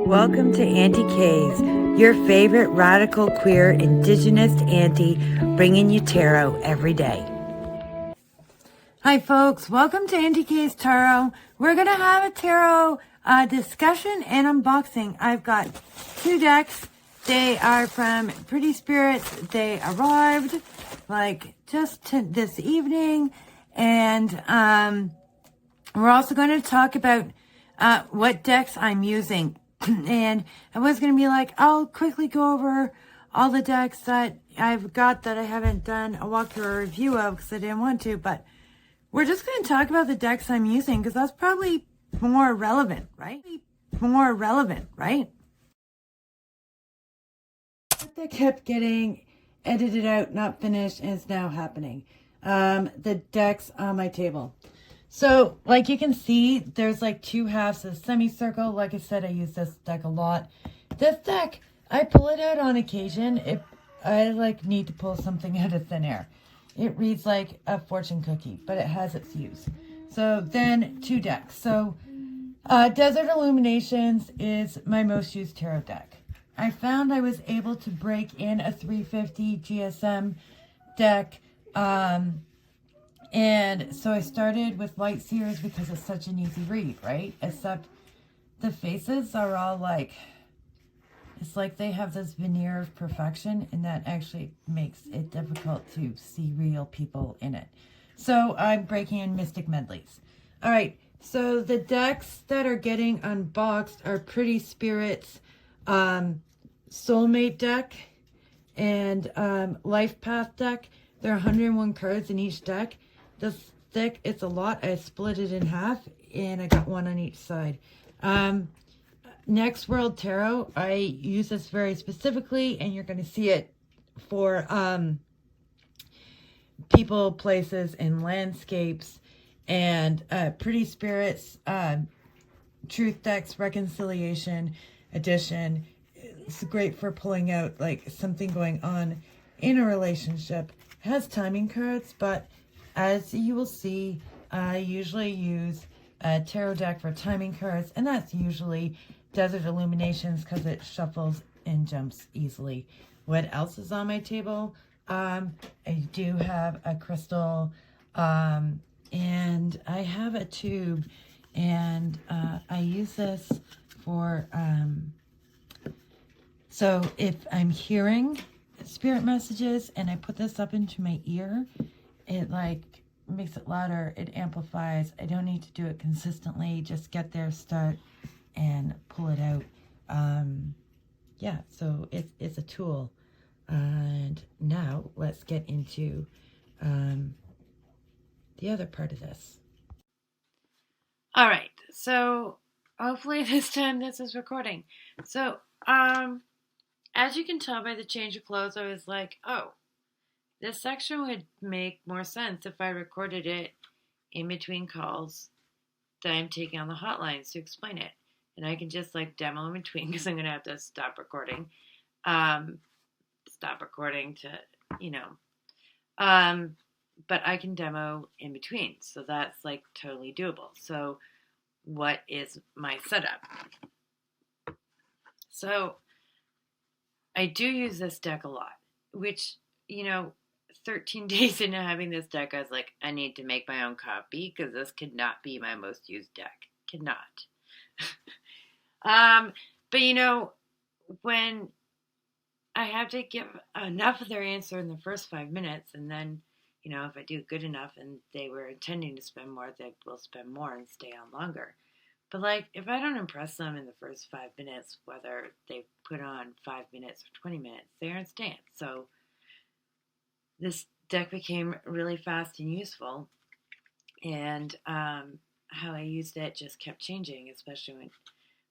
Welcome to Aunty K's, your favorite radical queer indigenous auntie, bringing you tarot every day. Hi folks, welcome to Aunty K's Tarot. We're going to have a tarot discussion and unboxing. I've got two decks. They are from Pretty Spirits. They arrived just this evening. And we're also going to talk about what decks I'm using. And I was going to be like, I'll quickly go over all the decks that I've got that I haven't done a walkthrough or review of because I didn't want to, but we're just going to talk about the decks I'm using because that's probably more relevant, right? More relevant, right? That kept getting edited out, not finished, and it's now happening. The decks on my table. So, like you can see, there's like two halves of semicircle. Like I said, I use this deck a lot. This deck, I pull it out on occasion if I need to pull something out of thin air. It reads like a fortune cookie, but it has its use. So then two decks. So Desert Illuminations is my most used tarot deck. I found I was able to break in a 350 GSM deck. And so I started with Light Seers because it's such an easy read, right? Except the faces are all it's like they have this veneer of perfection, and that actually makes it difficult to see real people in it. So I'm breaking in Mystic Medleys. All right, so the decks that are getting unboxed are Pretty Spirits, Soulmate deck, and Life Path deck. There are 101 cards in each deck. This deck, it's a lot. I split it in half, and I got one on each side. Next World Tarot, I use this very specifically, and you're going to see it for people, places, and landscapes. And Pretty Spirits, Truth Decks, Reconciliation Edition. It's great for pulling out something going on in a relationship. It has timing cards, but as you will see, I usually use a tarot deck for timing cards, and that's usually Desert Illuminations because it shuffles and jumps easily. What else is on my table? I do have a crystal, and I have a tube, and I use this for, so if I'm hearing spirit messages and I put this up into my ear, it makes it louder, it amplifies. I don't need to do it consistently, just get there, start, and pull it out. Yeah, so it's a tool. And now let's get into the other part of this. All right, so hopefully this time this is recording. So as you can tell by the change of clothes, I was like, oh, this section would make more sense if I recorded it in between calls that I'm taking on the hotlines to explain it. And I can just demo in between because I'm going to have to stop recording. Stop recording to, but I can demo in between. So that's totally doable. So what is my setup? So I do use this deck a lot, which, 13 days into having this deck, I was like, I need to make my own copy because this could not be my most used deck. Could not. But when I have to give enough of their answer in the first 5 minutes, and then, if I do good enough and they were intending to spend more, they will spend more and stay on longer. But if I don't impress them in the first 5 minutes, whether they put on 5 minutes or 20 minutes, they aren't staying. So this deck became really fast and useful, and how I used it just kept changing,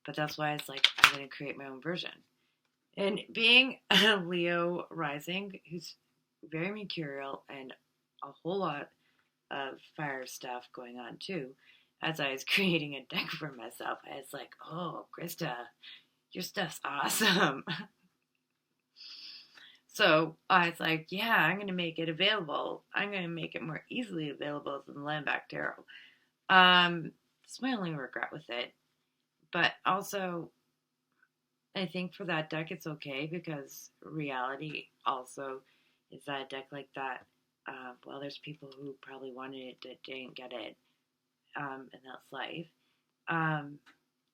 but that's why it's I'm going to create my own version. And being a Leo rising, who's very mercurial and a whole lot of fire stuff going on too, as I was creating a deck for myself, I was like, oh, Krista, your stuff's awesome. So I was like, yeah, I'm going to make it available. I'm going to make it more easily available than Landback Tarot. That's my only regret with it. But also, I think for that deck it's okay because reality also is that a deck like that. Well, there's people who probably wanted it that didn't get it, and that's life. Um,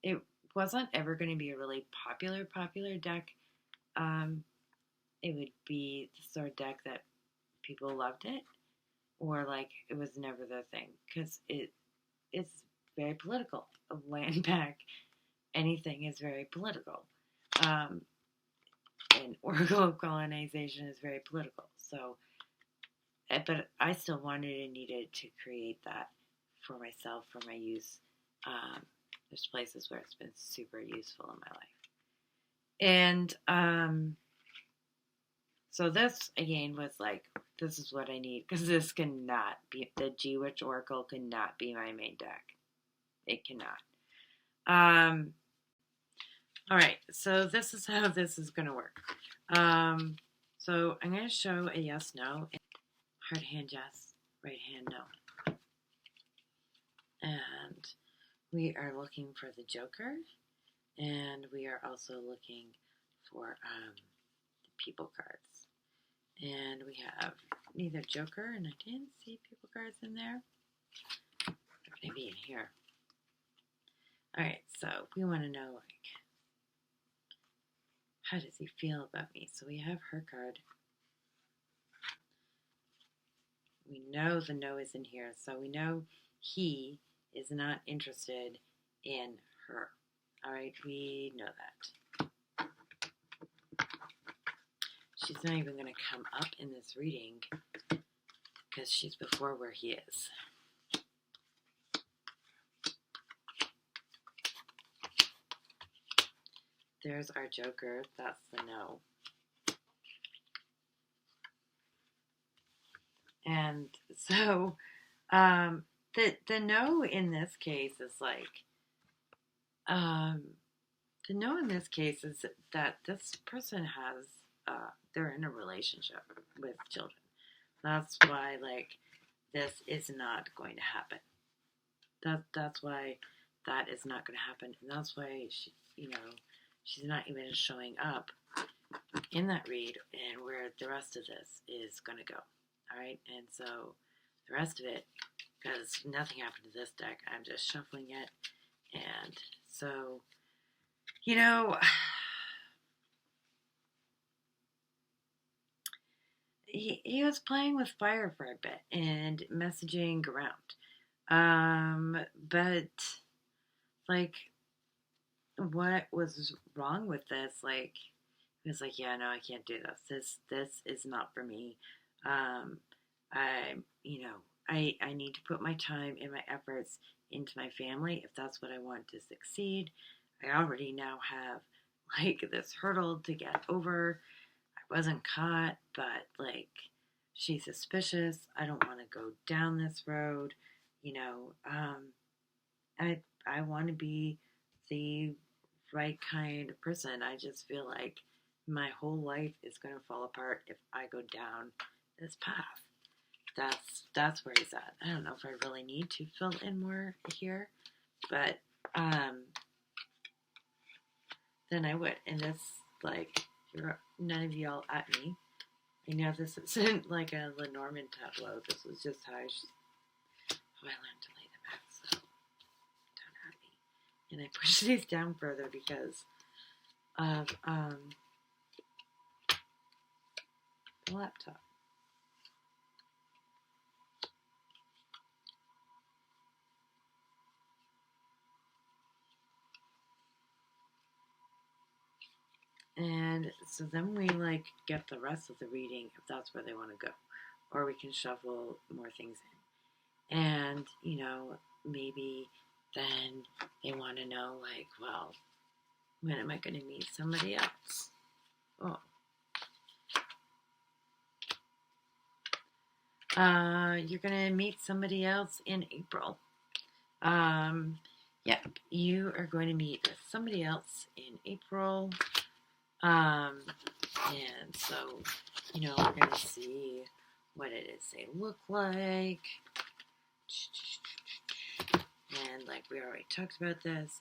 it wasn't ever going to be a really popular deck. Um, it would be the sort of deck that people loved it, or like it was never their thing because it's very political. A land pack, anything is very political. Um, and Oracle of Colonization is very political. So, but I still wanted and needed to create that for myself, for my use. There's places where it's been super useful in my life. And so this, again, was like, this is what I need, because this cannot be, the G-Witch Oracle cannot be my main deck. It cannot. All right, so this is how this is going to work. So I'm going to show a yes, no, hard hand yes, right hand no. And we are looking for the Joker, and we are also looking for the people cards. And we have neither Joker, and I didn't see people cards in there. They're going to be in here. All right, so we want to know, like, how does he feel about me? So we have her card. We know the no is in here, so we know he is not interested in her. All right, we know that. She's not even going to come up in this reading because she's before where he is. There's our Joker. That's the no. And so the no in this case is like, the no in this case is that this person has, they're in a relationship with children. That's why, like, this is not going to happen. That's why that is not going to happen. And that's why, she's not even showing up in that read and where the rest of this is going to go. All right, and so the rest of it, because nothing happened to this deck, I'm just shuffling it. And so, he was playing with fire for a bit and messaging around. But, like, what was wrong with this? Like, he was like, yeah, no, I can't do this. This is not for me. I need to put my time and my efforts into my family if that's what I want to succeed. I already now have, like, this hurdle to get over. I wasn't caught, but, like, she's suspicious. I don't want to go down this road. I want to be the right kind of person. I just feel like my whole life is going to fall apart if I go down this path. That's where he's at. I don't know if I really need to fill in more here, but then I would. And this, like, none of y'all at me. I know this isn't like a Lenormand tableau. This was just how I learned to lay them out. So don't at me. And I push these down further because of the laptop. And so then we, like, get the rest of the reading if that's where they want to go. Or we can shuffle more things in. And, maybe then they want to know, like, well, when am I going to meet somebody else? Oh. You're going to meet somebody else in April. Yep, you are going to meet somebody else in April. And so, we're going to see what it is they look like. And, like, we already talked about this.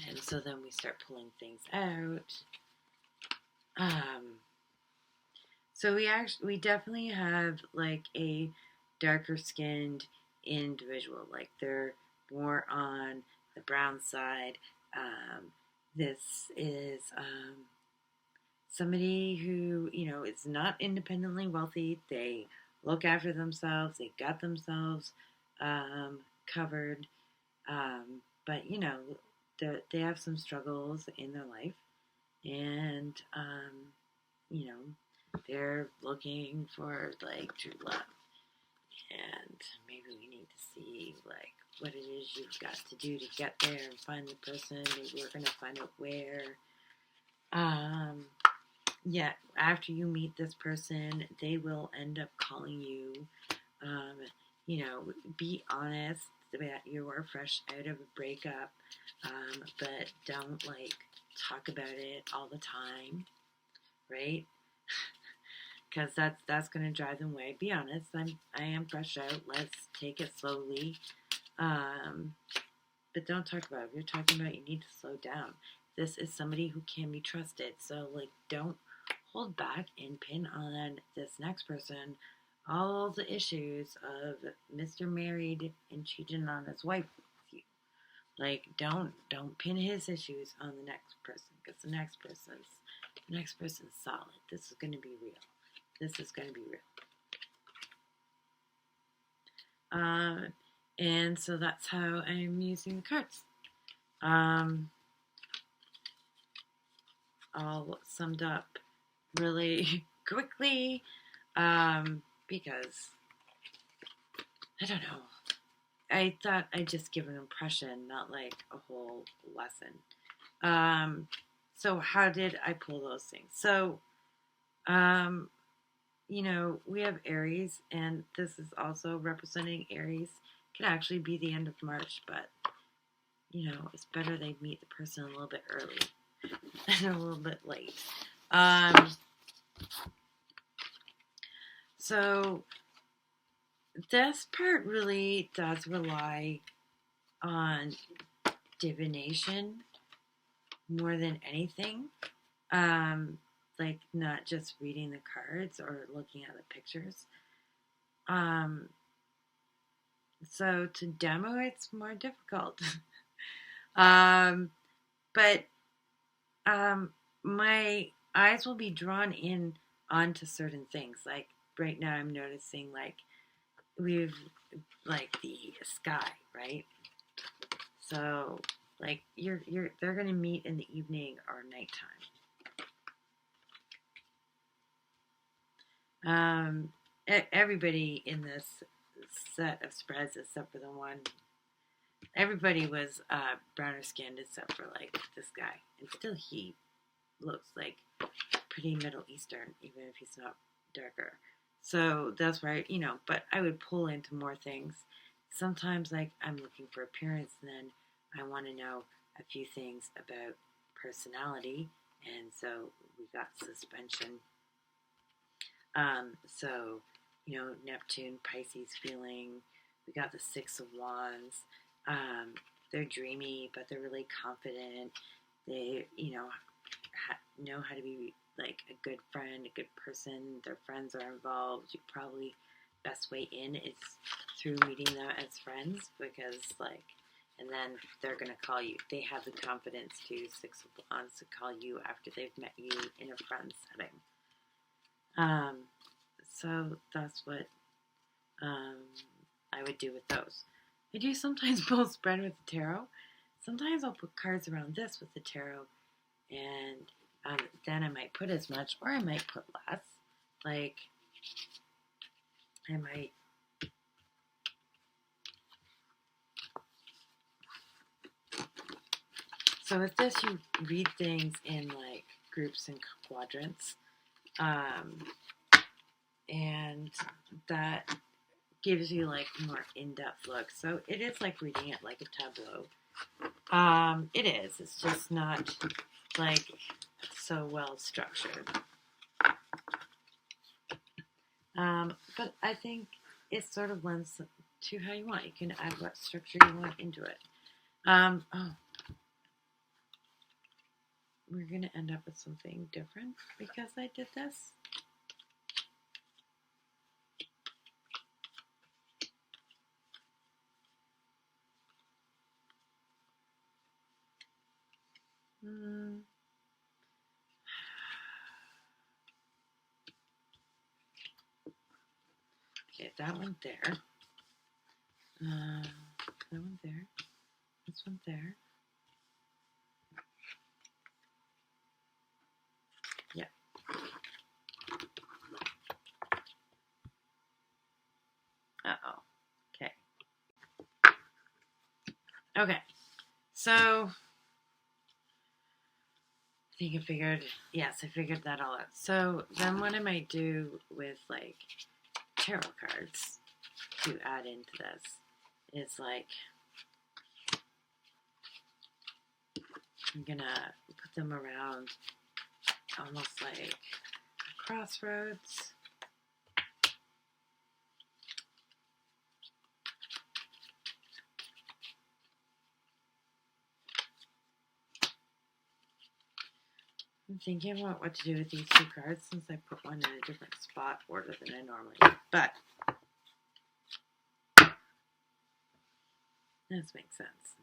And so then we start pulling things out. So we definitely have like a darker skinned individual. Like they're more on the brown side. This is somebody who, is not independently wealthy. They look after themselves. They got themselves covered. But, they have some struggles in their life. And, they're looking for, like, true love. And maybe we need to see, like, what it is you've got to do to get there and find the person. Maybe we're going to find out where. Yeah, after you meet this person, they will end up calling you. Be honest that you are fresh out of a breakup, but don't like talk about it all the time, right? Because that's gonna drive them away. Be honest. I am fresh out. Let's take it slowly. But don't talk about it. If you're talking about it, you need to slow down. This is somebody who can be trusted. So like, don't hold back and pin on this next person all the issues of Mr. Married and cheating on his wife with you. Like, don't pin his issues on the next person, because the next person's solid. This is going to be real. This is going to be real. And so that's how I'm using the cards. All summed up really quickly, because I don't know. I thought I'd just give an impression, not like a whole lesson. So how did I pull those things? So, we have Aries, and this is also representing Aries. It could actually be the end of March, but, it's better they meet the person a little bit early and a little bit late. So this part really does rely on divination more than anything. Like not just reading the cards or looking at the pictures. So to demo, it's more difficult. But my eyes will be drawn in onto certain things. Like right now, I'm noticing like we've like the sky, right? So like they're gonna meet in the evening or nighttime. Everybody in this set of spreads, except for the one, everybody was browner skinned except for like this guy, and still he looks like pretty Middle Eastern, even if he's not darker. So that's where but I would pull into more things. Sometimes like I'm looking for appearance, and then I want to know a few things about personality, and so we got suspension. So, Neptune, Pisces feeling. We got the Six of Wands. They're dreamy, but they're really confident. They, know how to be like a good friend, a good person. Their friends are involved. You probably best way in is through meeting them as friends, because and then they're gonna call you. They have the confidence to Six of Wands to call you after they've met you in a friend setting. So that's what I would do with those. I do sometimes pull spread with the tarot. Sometimes I'll put cards around this with the tarot, and then I might put as much, or I might put less. Like, I might. So with this, you read things in like groups and quadrants. And that gives you like more in-depth look. So it is like reading it like a tableau. It is. It's just not like so well structured. But I think it sort of lends to how you want. You can add what structure you want into it. we're going to end up with something different because I did this. Okay, that one there. That one there. This one there. Yeah. Uh-oh. Okay. Okay. So, I think I figured, yes, I figured that all out. So, then what I might do with, like, tarot cards to add into this is, like, I'm gonna put them around almost like a crossroads. I'm thinking about what to do with these two cards since I put one in a different spot order than I normally do. But this makes sense.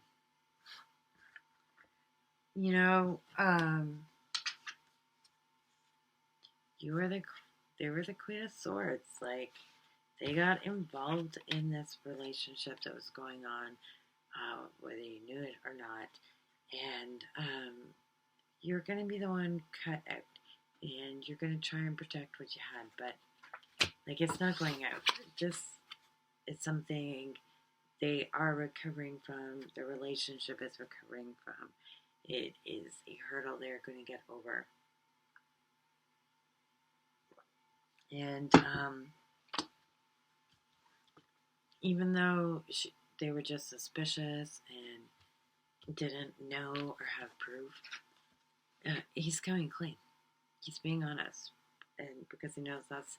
You know, they were the Queen of Swords. Like, they got involved in this relationship that was going on, whether you knew it or not. And you're going to be the one cut out. And you're going to try and protect what you had. But, like, it's not going out. It's something they are recovering from. The relationship is recovering from. It is a hurdle they're going to get over. And even though they were just suspicious and didn't know or have proof, he's coming clean. He's being honest, and because he knows that's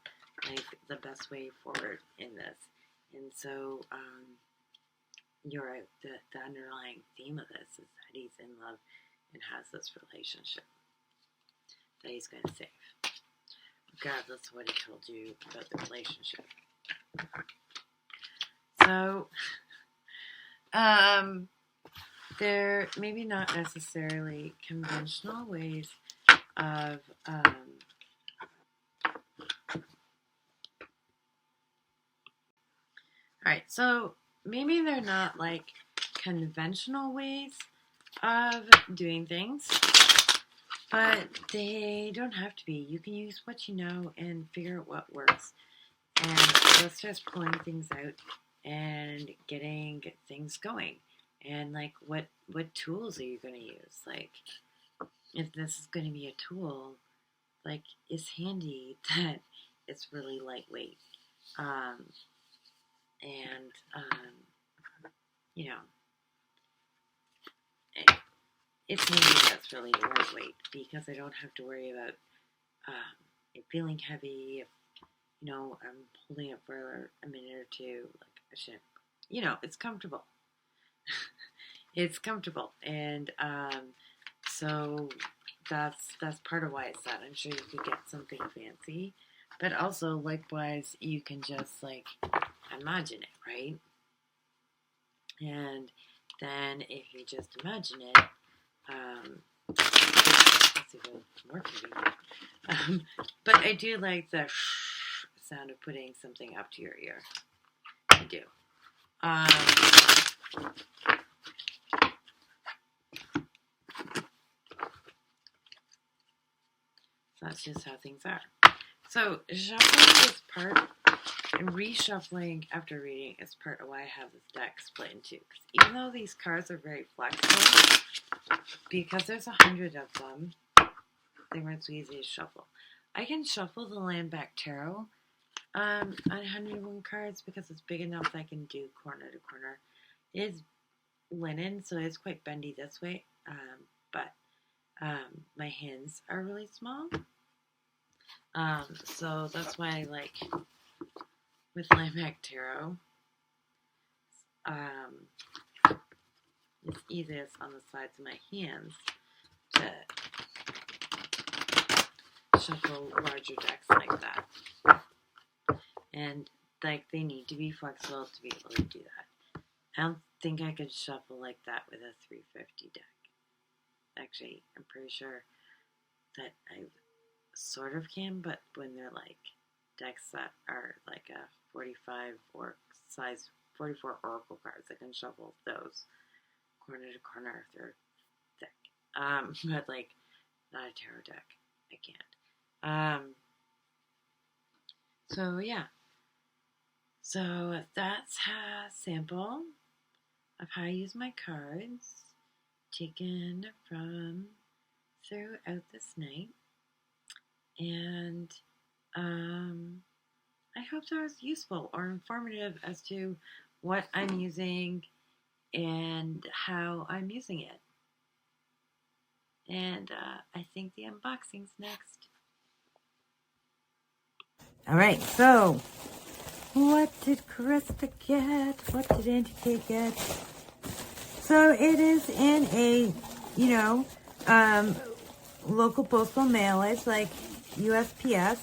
like the best way forward in this. And so, you're right. The underlying theme of this is that he's in love and has this relationship that he's going to save, regardless of what he told you about the relationship. So, they're maybe not necessarily conventional ways of, alright, so maybe they're not like conventional ways of doing things, but they don't have to be. You can use what you know and figure out what works. And let's just pulling things out and getting things going. And like, what tools are you going to use? Like, if this is going to be a tool, like, it's handy that it's really lightweight. You know, it's handy that's really lightweight because I don't have to worry about it feeling heavy. If, you know, I'm holding it for a minute or two, like I should, you know, it's comfortable. It's comfortable, and so that's part of why it's that. I'm sure you could get something fancy, but also likewise, you can just like imagine it, right? And then if you just imagine it, it's even more convenient. But I do like the sound of putting something up to your ear. I do. So that's just how things are. So shuffling is part, and reshuffling after reading is part of why I have this deck split in two. Because even though these cards are very flexible, because there's 100 of them, they weren't so easy to shuffle. I can shuffle the Land Back Tarot on 101 cards because it's big enough that I can do corner to corner. It is linen, so it's quite bendy this way, but my hands are really small. So that's why I like with Land Back Tarot, it's easiest on the sides of my hands to shuffle larger decks like that. And like they need to be flexible to be able to do that. I don't think I could shuffle like that with a 350 deck. Actually, I'm pretty sure that I sort of can, but when they're like decks that are like a 45 or size 44 oracle cards, I can shuffle those corner to corner if they're thick. But like not a tarot deck, I can't. So yeah. So that's a sample of how I use my cards, taken from throughout this night. And I hope that was useful or informative as to what I'm using and how I'm using it. And I think the unboxing's next. All right, so what did Krista get? What did Aunty get? So it is in a, local postal mail. It's like USPS.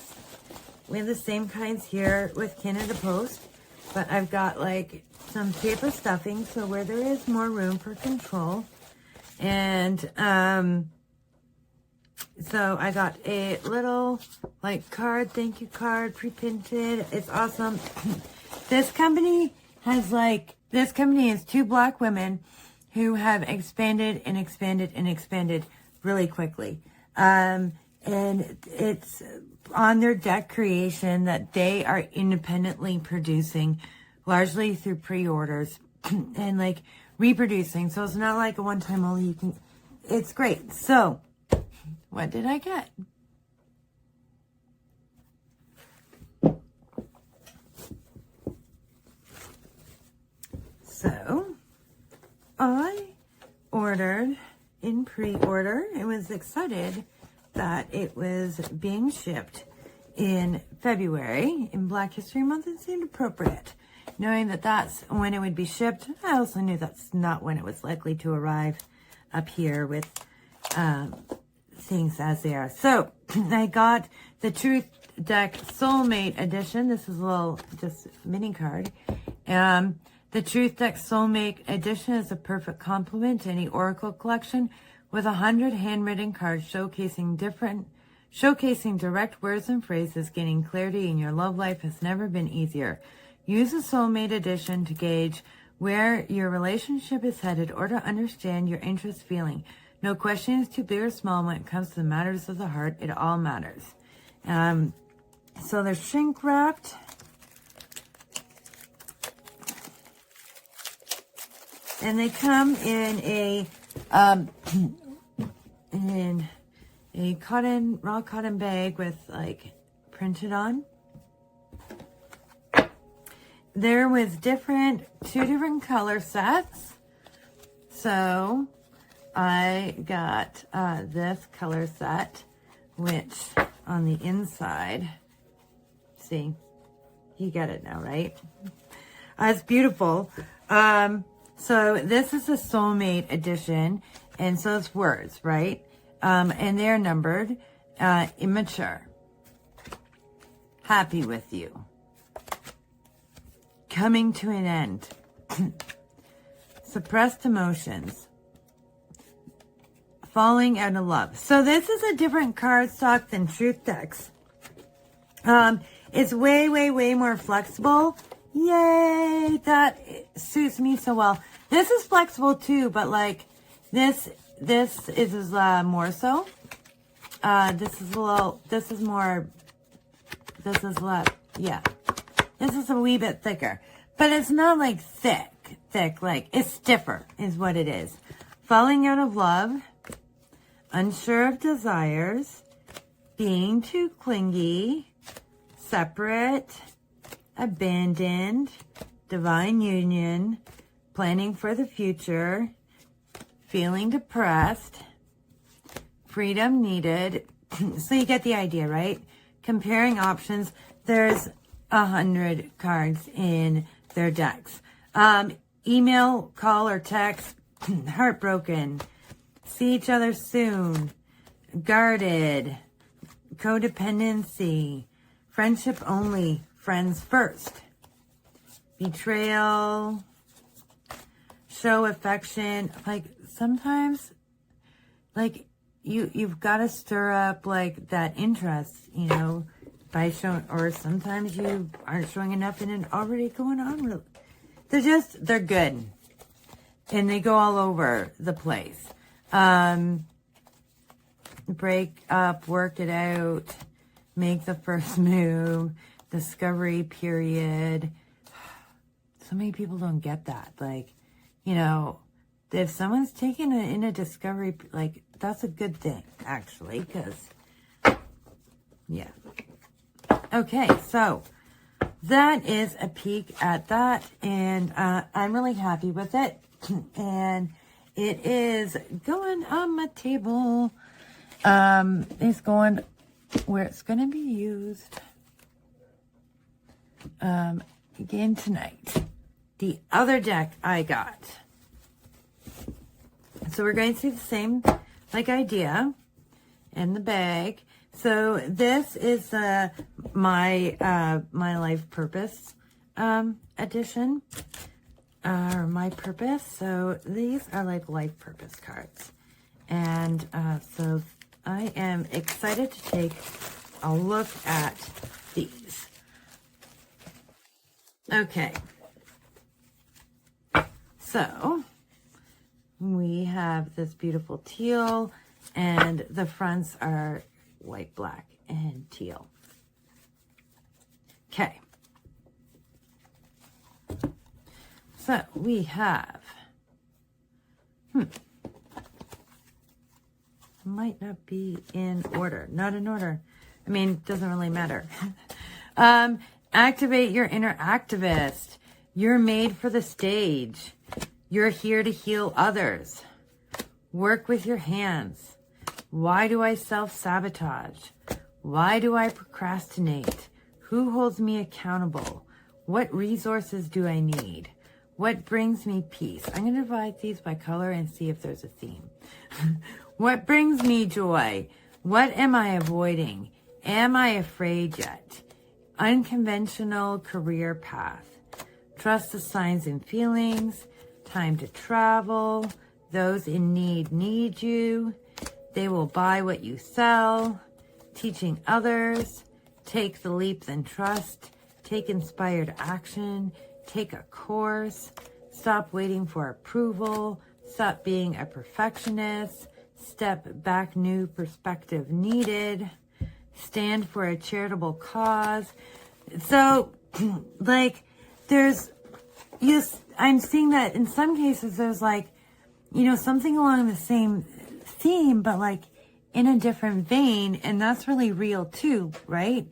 We have the same kinds here with Canada Post, but I've got like some paper stuffing, so where there is more room for control. And so I got a little like card, thank you card, pre-printed. It's awesome. This company is two Black women who have expanded and expanded and expanded really quickly. And it's on their deck creation that they are independently producing, largely through pre-orders and like reproducing. So it's not like a one-time only. It's great. So what did I get? So I ordered in pre-order. I was excited that it was being shipped in February in Black History Month. It seemed appropriate. Knowing that that's when it would be shipped, I also knew that's not when it was likely to arrive up here with things as they are. So I got the Truth Deck Soulmate Edition. This is a little just mini card. The Truth Deck Soulmate Edition is a perfect complement to any Oracle collection with 100 handwritten cards showcasing direct words and phrases. Gaining clarity in your love life has never been easier. Use the Soulmate Edition to gauge where your relationship is headed or to understand your interest feeling. No question is too big or small when it comes to the matters of the heart. It all matters. So they're shrink wrapped. And they come in a raw cotton bag with like printed on. There was two different color sets. So I got this color set, which on the inside, see, you get it now, right? It's beautiful. So this is a Soulmate Edition, and so it's words, right? And they're numbered, immature, happy with you, coming to an end, suppressed emotions, falling out of love. So this is a different card stock than Truth Decks. It's way, way, way more flexible. Yay! That suits me so well. This is flexible too, but like this is more so. This is a wee bit thicker, but it's not like thick, like it's stiffer is what it is. Falling out of love, unsure of desires, being too clingy, separate, abandoned, divine union, planning for the future, feeling depressed, freedom needed. So you get the idea, right? Comparing options. There's 100 cards in their decks. Email, call, or text. Heartbroken. See each other soon. Guarded. codependency, friendship only, friends first, betrayal, show affection. Like sometimes, like you've got to stir up like that interest, you know, by showing, or sometimes you aren't showing enough and it already going on. They're good. And they go all over the place. Break up, work it out, make the first move, discovery period. So many people don't get that. Like, you know, if someone's taking it in a discovery, like, that's a good thing, actually, because, yeah. Okay, so that is a peek at that, and I'm really happy with it. And it is going on my table. It's going where it's going to be used again tonight. The other deck I got. So we're going to see the same like idea in the bag. So this is my life purpose edition. My purpose. So these are like life purpose cards. And so I am excited to take a look at these. Okay. So we have this beautiful teal, and the fronts are white, black, and teal. Okay. So we have, might not be in order. Not in order. I mean, it doesn't really matter. Activate your inner activist. You're made for the stage. You're here to heal others. Work with your hands. Why do I self-sabotage? Why do I procrastinate? Who holds me accountable? What resources do I need? What brings me peace? I'm going to divide these by color and see if there's a theme. What brings me joy? What am I avoiding? Am I afraid yet? Unconventional career path. Trust the signs and feelings. Time to travel. Those in need you. They will buy what you sell. Teaching others. Take the leap, then trust. Take inspired action. Take a course. Stop waiting for approval. Stop being a perfectionist. Step back, new perspective needed. Stand for a charitable cause. So, like, I'm seeing that in some cases there's like, you know, something along the same theme, but like in a different vein. And that's really real too, right?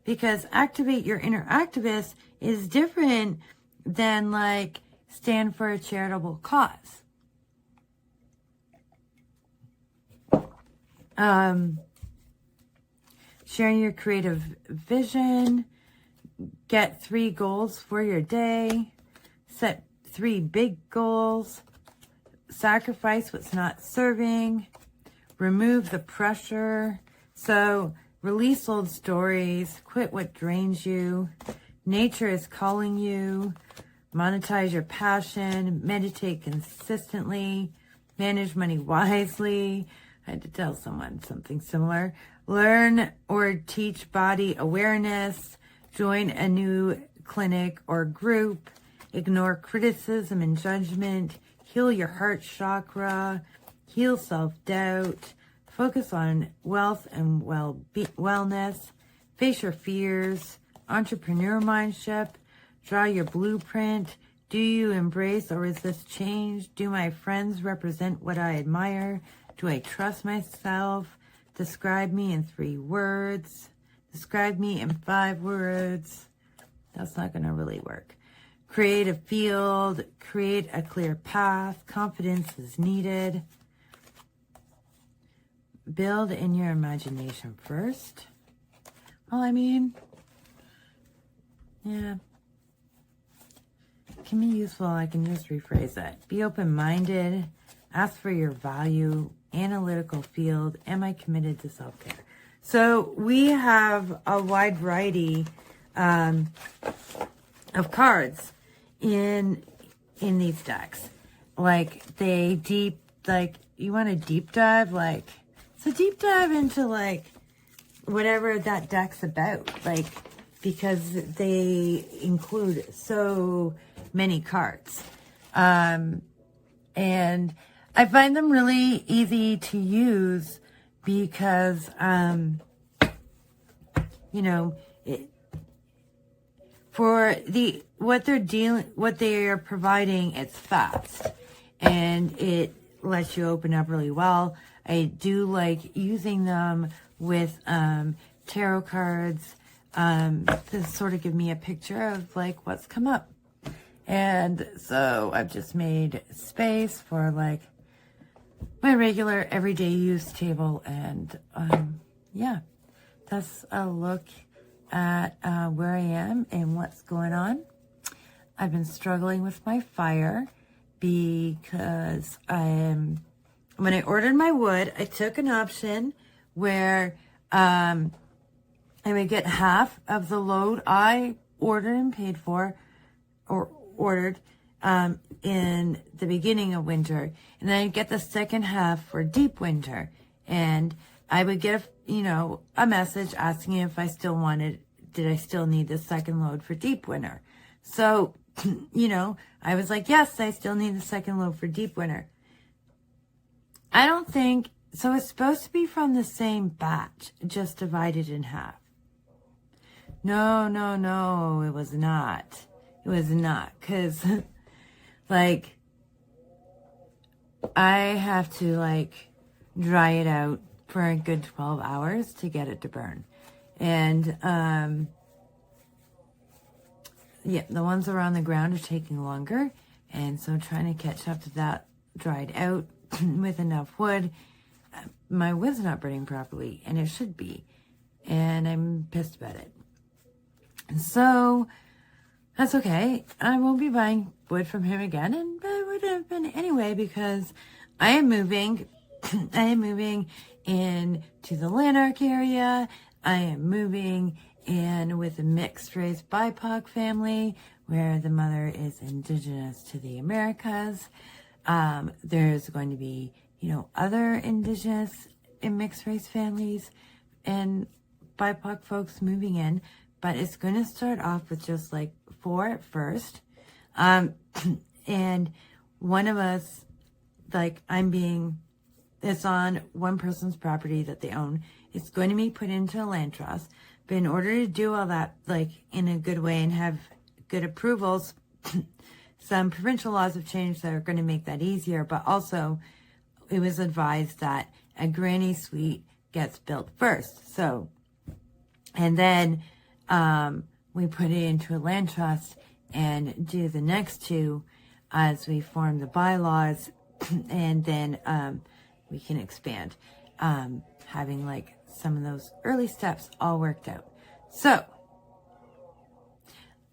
Because activate your inner activist is different than like stand for a charitable cause. Sharing your creative vision. Get 3 goals for your day. Set 3 big goals. Sacrifice what's not serving. Remove the pressure. So release old stories. Quit what drains you. Nature is calling you. Monetize your passion. Meditate consistently. Manage money wisely. I had to tell someone something similar. Learn or teach body awareness. Join a new clinic or group. Ignore criticism and judgment. Heal your heart chakra. Heal self-doubt. Focus on wealth and wellness. Face your fears. Entrepreneur mindship. Draw your blueprint. Do you embrace or resist change? Do my friends represent what I admire? Do I trust myself? Describe me in 3 words. Describe me in 5 words. That's not going to really work. Create a field. Create a clear path. Confidence is needed. Build in your imagination first. Well, I mean, yeah. It can be useful. I can just rephrase that. Be open-minded. Ask for your value. Analytical field. Am I committed to self-care? So we have a wide variety of cards in these decks. Like you want a deep dive, it's a deep dive into whatever that deck's about, because they include so many cards. And I find them really easy to use because, for what they are providing, it's fast and it lets you open up really well. I do like using them with tarot cards to sort of give me a picture of what's come up. And so I've just made space for my regular everyday use table. And yeah, that's a look at where I am and what's going on. I've been struggling with my fire because when I ordered my wood, I took an option where I would get half of the load I ordered and paid for, or ordered in the beginning of winter, and then I'd get the second half for deep winter. And I would get a message asking if I still did I still need the second load for deep winter. So I was like, yes, I still need the second load for deep winter. I don't think so. It's supposed to be from the same batch, just divided in half. No, it was not. It was not, because I have to dry it out for a good 12 hours to get it to burn. And yeah, the ones that are on the ground are taking longer, and so I'm trying to catch up to that dried out with enough wood. My wood's not burning properly, and it should be, and I'm pissed about it. And so that's okay. I won't be buying wood from him again, and I would have been anyway, because I am moving. I am moving into the Lanark area. I am moving in with a mixed race BIPOC family where the mother is indigenous to the Americas. There's going to be, other indigenous and mixed race families and BIPOC folks moving in, but it's going to start off with just 4 at first. And one of us, it's on one person's property that they own. It's going to be put into a land trust. But in order to do all that, in a good way and have good approvals, some provincial laws have changed that are going to make that easier. But also, it was advised that a granny suite gets built first. So, and then we put it into a land trust and do the next 2 as we form the bylaws, and then we can expand, having some of those early steps all worked out. So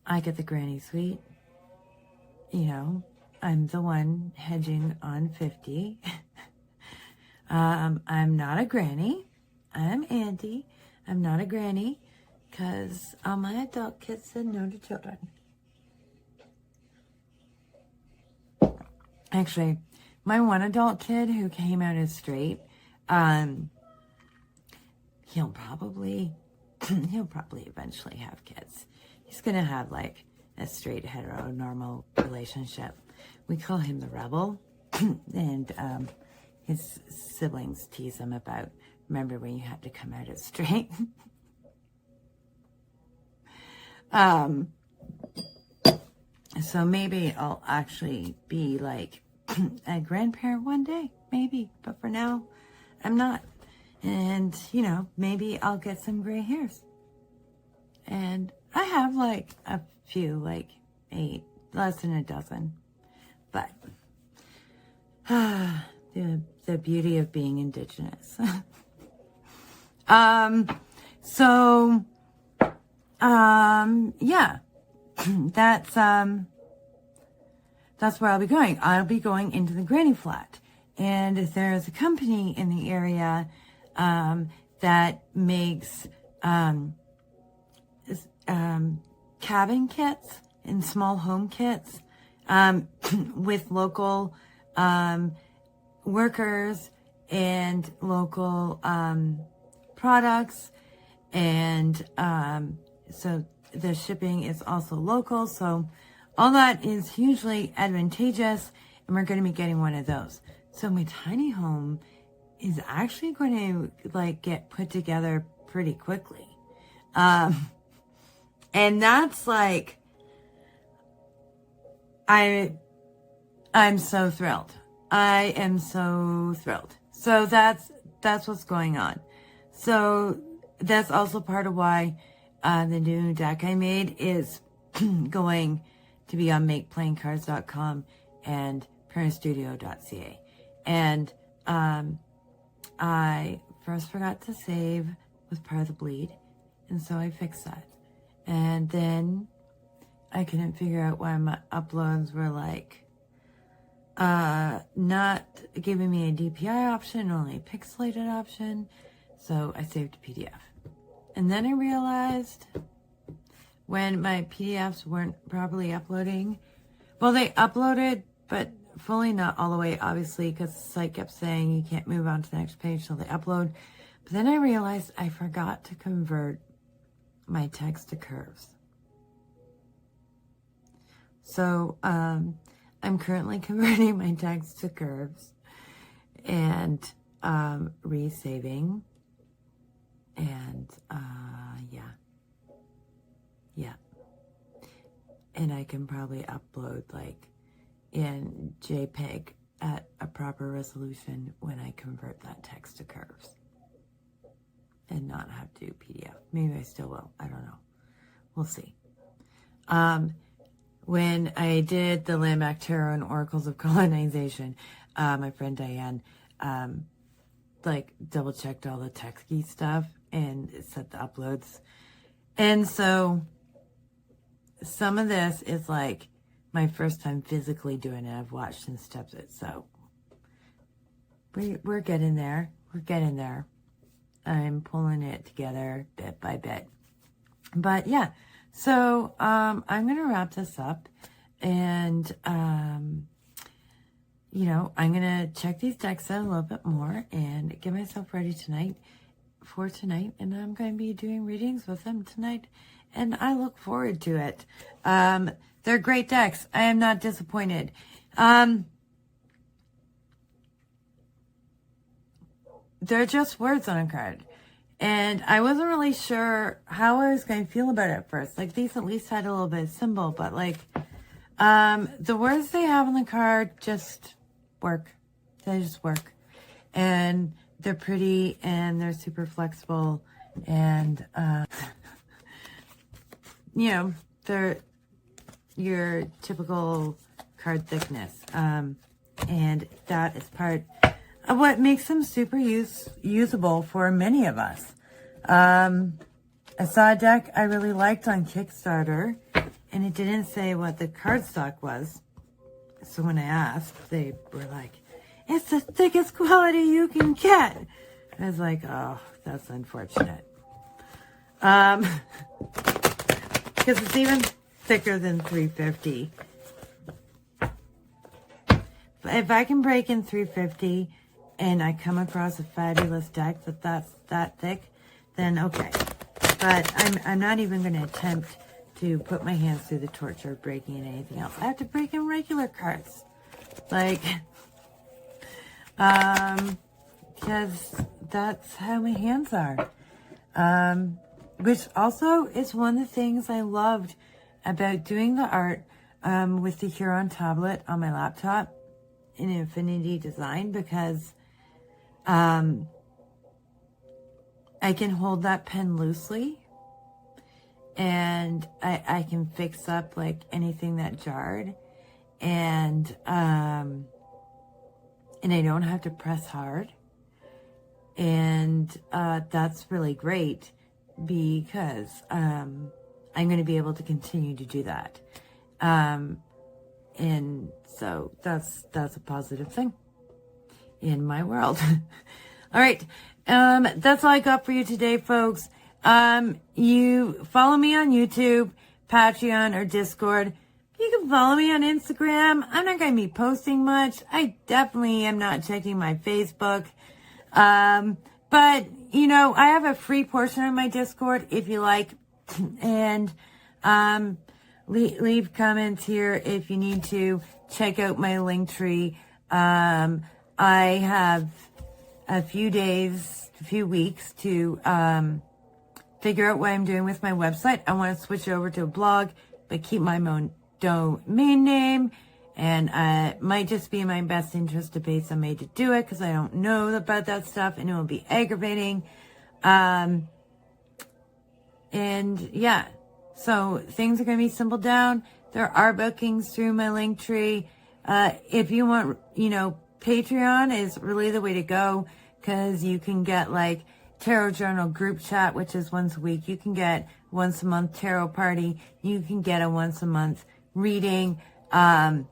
I get the granny suite. I'm the one hedging on 50. I'm not a granny. I'm Aunty. I'm not a granny because all my adult kids said no to children. Actually, my one adult kid who came out as straight, he'll probably eventually have kids. He's gonna have a straight heteronormal relationship. We call him the rebel, and his siblings tease him about, remember when you had to come out as straight? So maybe I'll actually be a grandparent one day, maybe, but for now, I'm not. And, maybe I'll get some gray hairs. And I have a few, 8, less than a dozen. But the beauty of being indigenous. Yeah, that's where I'll be going. I'll be going into the granny flat. And there's a company in the area that makes cabin kits and small home kits with local workers and local products, and so the shipping is also local, so all that is hugely advantageous, and we're going to be getting one of those. So my tiny home is actually going to like get put together pretty quickly, and that's like, I'm so thrilled. I am so thrilled. So that's what's going on. So that's also part of why the new deck I made is going to be on makeplayingcards.com and parentstudio.ca. And I first forgot to save with part of the bleed, and so I fixed that. And then I couldn't figure out why my uploads were like not giving me a DPI option, only a pixelated option. So I saved a PDF. And then I realized when my PDFs weren't properly uploading, well, they uploaded, but fully not all the way, obviously, because the site kept saying you can't move on to the next page till they upload. But then I realized I forgot to convert my text to curves. So I'm currently converting my text to curves and resaving, and yeah, and I can probably upload like in JPEG at a proper resolution when I convert that text to curves and not have to do PDF. Maybe I still will. I don't know. We'll see. When I did the Landmark Tarot and Oracles of Colonization, my friend Diane, like double checked all the text key stuff and it set the uploads. And so some of this is like my first time physically doing it. I've watched and stepped it. So we're getting there. We're getting there. I'm pulling it together bit by bit. But yeah, so I'm going to wrap this up, and you know, I'm going to check these decks out a little bit more and get myself ready for tonight, and I'm going to be doing readings with them tonight, and I look forward to it. They're great decks. I am not disappointed. They're just words on a card. And I wasn't really sure how I was going to feel about it at first. Like, these at least had a little bit of symbol, but like, the words they have on the card just work. They just work. And they're pretty, and they're super flexible, and, you know, they're your typical card thickness. And that is part of what makes them super usable for many of us. I saw a deck I really liked on Kickstarter, and it didn't say what the cardstock was. So when I asked, they were like, it's the thickest quality you can get. I was like, oh, that's unfortunate. Because it's even thicker than 350. If I can break in 350 and I come across a fabulous deck that's that thick, then okay. But I'm not even going to attempt to put my hands through the torture of breaking in anything else. I have to break in regular cards. Like, because that's how my hands are. Which also is one of the things I loved about doing the art with the Huron tablet on my laptop in Infinity Design, because I can hold that pen loosely, and I can fix up like anything that jarred, and I don't have to press hard, and that's really great, because I'm going to be able to continue to do that, and so that's a positive thing in my world. All right, That's all I got for you today, folks. You follow me on YouTube, Patreon, or Discord. You can follow me on Instagram. I'm not going to be posting much. I definitely am not checking my Facebook. But, you know, I have a free portion of my Discord if you like. And, leave comments here if you need to. Check out my link tree. I have a few weeks to, figure out what I'm doing with my website. I want to switch over to a blog, but keep my domain name. And it might just be in my best interest to pay somebody to do it because I don't know about that stuff and it will be aggravating. And yeah, so things are going to be simple down. There are bookings through my link tree. If you want, you know, Patreon is really the way to go because you can get like Tarot Journal group chat, which is once a week. You can get once a month tarot party. You can get a once a month reading. So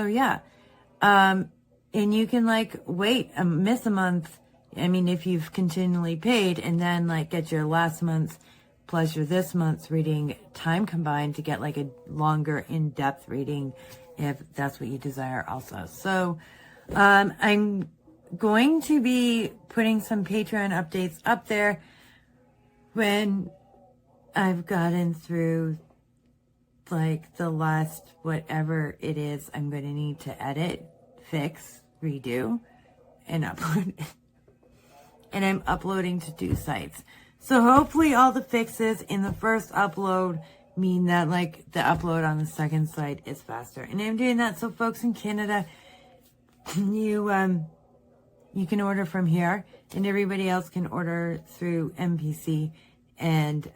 yeah. And you can like miss a month. I mean, if you've continually paid and then like get your last month's plus your this month's reading time combined to get like a longer in-depth reading if that's what you desire also. So, I'm going to be putting some Patreon updates up there when I've gotten through like the last whatever it is I'm going to need to edit, fix, redo, and upload. And I'm uploading to 2 sites. So hopefully all the fixes in the first upload mean that like the upload on the second site is faster. And I'm doing that so folks in Canada, you can order from here and everybody else can order through MPC and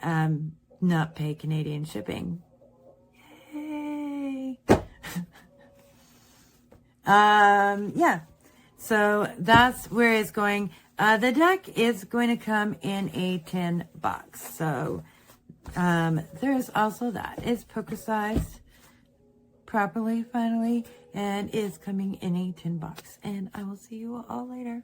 not pay Canadian shipping. Yay! Yeah. So that's where it's going. The deck is going to come in a tin box. So there's also that. It's poker sized properly finally and is coming in a tin box. And I will see you all later.